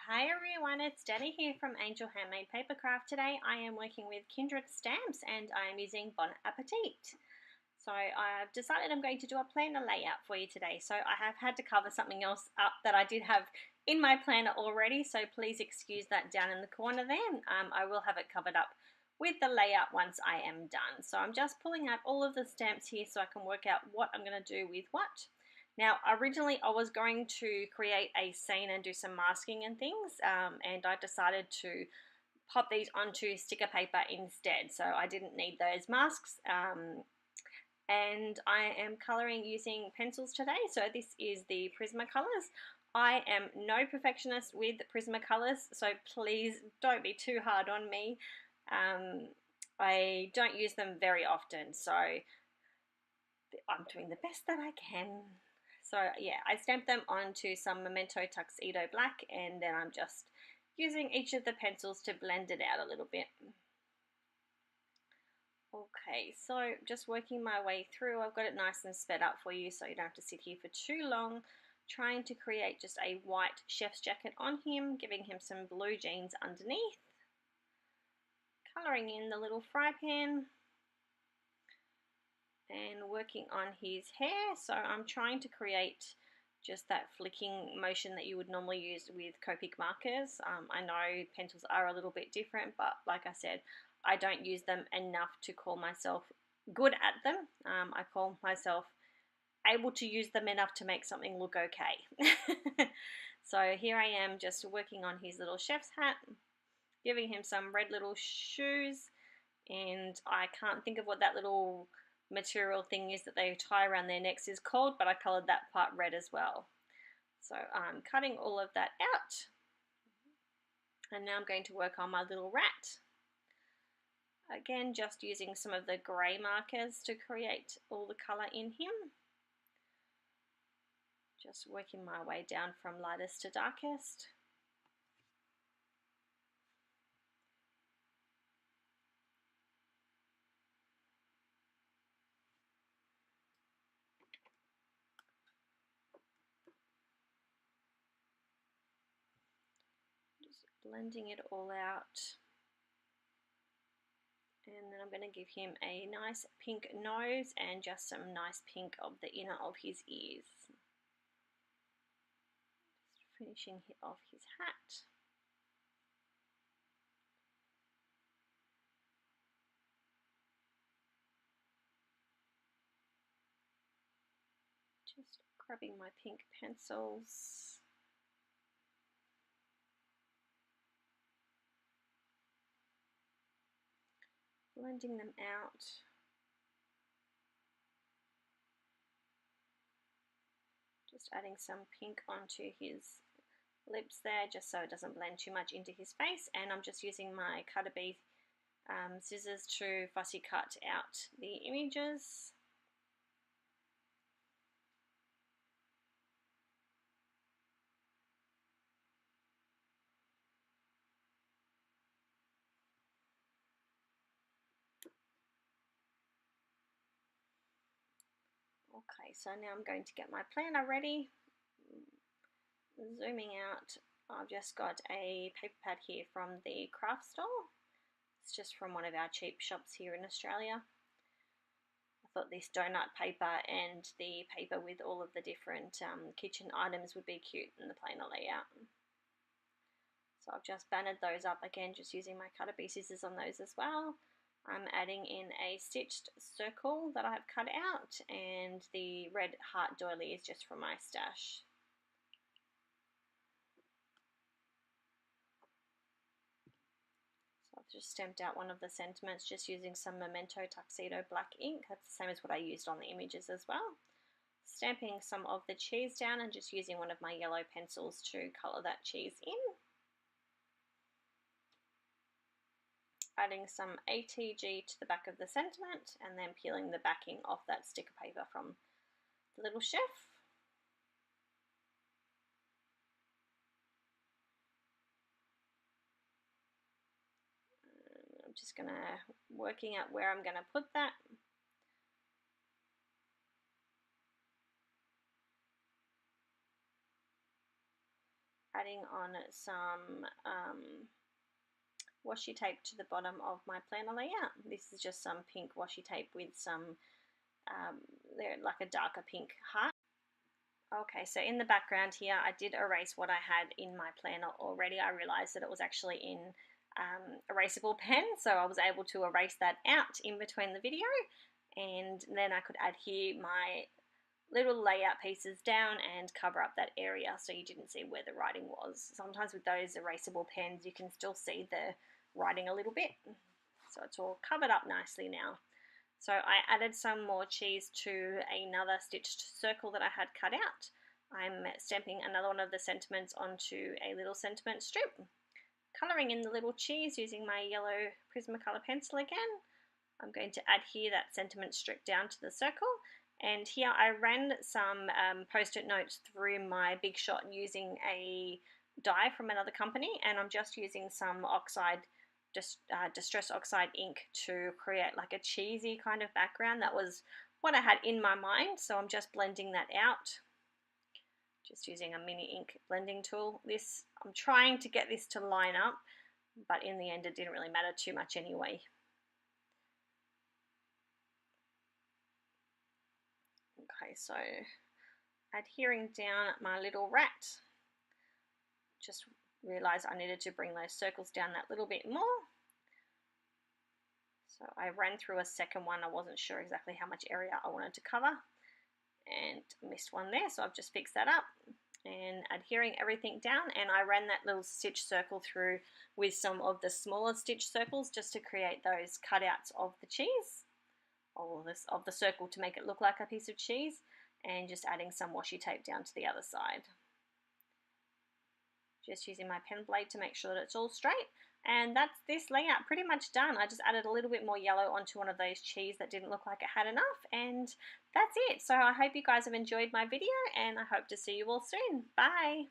Hi everyone, it's Danny here from Angel Handmade Papercraft. Today I am working with Kindred stamps and I am using Bon Appetit. So I've decided I'm going to do a planner layout for you today. So I have had to cover something else up that I did have in my planner already, so please excuse that down in the corner there. I will have it covered up with the layout once I am done. So I'm just pulling out all of the stamps here so I can work out what I'm going to do with what. Now, originally I was going to create a scene and do some masking and things, and I decided to pop these onto sticker paper instead, so I didn't need those masks. And I am colouring using pencils today, so this is the Prismacolors. I am no perfectionist with Prismacolors, so please don't be too hard on me. I don't use them very often, so I'm doing the best that I can. So yeah, I stamped them onto some Memento Tuxedo Black, and then I'm just using each of the pencils to blend it out a little bit. Okay, so just working my way through. I've got it nice and sped up for you so you don't have to sit here for too long. Trying to create just a white chef's jacket on him, giving him some blue jeans underneath. Colouring in the little fry pan. And working on his hair, so I'm trying to create just that flicking motion that you would normally use with Copic markers. I know pencils are a little bit different, but like I said, I don't use them enough to call myself good at them. I call myself able to use them enough to make something look okay. So here I am just working on his little chef's hat, giving him some red little shoes, and I can't think of what that little material thing is that they tie around their necks is called, but I coloured that part red as well. So I'm cutting all of that out, and now I'm going to work on my little rat. Again, just using some of the grey markers to create all the colour in him. Just working my way down from lightest to darkest. Blending it all out, and then I'm going to give him a nice pink nose and just some nice pink of the inner of his ears. Just finishing off his hat. Just grabbing my pink pencils. Blending them out. Just adding some pink onto his lips there, just so it doesn't blend too much into his face. And I'm just using my Cutter-Bee scissors to fussy cut out the images. Okay, so now I'm going to get my planner ready. Zooming out, I've just got a paper pad here from the craft store. It's just from one of our cheap shops here in Australia. I thought this donut paper and the paper with all of the different kitchen items would be cute in the planner layout. So I've just banded those up again, just using my Cutter-Bee scissors on those as well. I'm adding in a stitched circle that I've cut out, and the red heart doily is just from my stash. So I've just stamped out one of the sentiments just using some Memento Tuxedo Black ink. That's the same as what I used on the images as well. Stamping some of the cheese down and just using one of my yellow pencils to colour that cheese in. Adding some ATG to the back of the sentiment and then peeling the backing off that sticker paper from the little chef. And I'm just working out where I'm going to put that. adding on some washi tape to the bottom of my planner layout. This is just some pink washi tape with some, like a darker pink heart. Okay, so in the background here, I did erase what I had in my planner already. I realized that it was actually in erasable pen, so I was able to erase that out in between the video, and then I could adhere my little layout pieces down and cover up that area so you didn't see where the writing was. Sometimes with those erasable pens you can still see the writing a little bit. So it's all covered up nicely now. So I added some more cheese to another stitched circle that I had cut out. I'm stamping another one of the sentiments onto a little sentiment strip. Colouring in the little cheese using my yellow Prismacolor pencil again. I'm going to adhere that sentiment strip down to the circle. And here I ran some post-it notes through my Big Shot using a die from another company, and I'm just using some oxide, Distress Oxide ink to create like a cheesy kind of background. That was what I had in my mind, so I'm just blending that out. Just using a mini ink blending tool. I'm trying to get this to line up, but in the end it didn't really matter too much anyway. Okay, so adhering down my little rat, just realised I needed to bring those circles down that little bit more. So I ran through a second one. I wasn't sure exactly how much area I wanted to cover and missed one there, so I've just fixed that up and adhering everything down, and I ran that little stitch circle through with some of the smaller stitch circles just to create those cutouts of the cheese, or of the circle to make it look like a piece of cheese, and just adding some washi tape down to the other side. Just using my pen blade to make sure that it's all straight. And that's this layout pretty much done. I just added a little bit more yellow onto one of those cheese that didn't look like it had enough, and that's it. So I hope you guys have enjoyed my video, and I hope to see you all soon. Bye!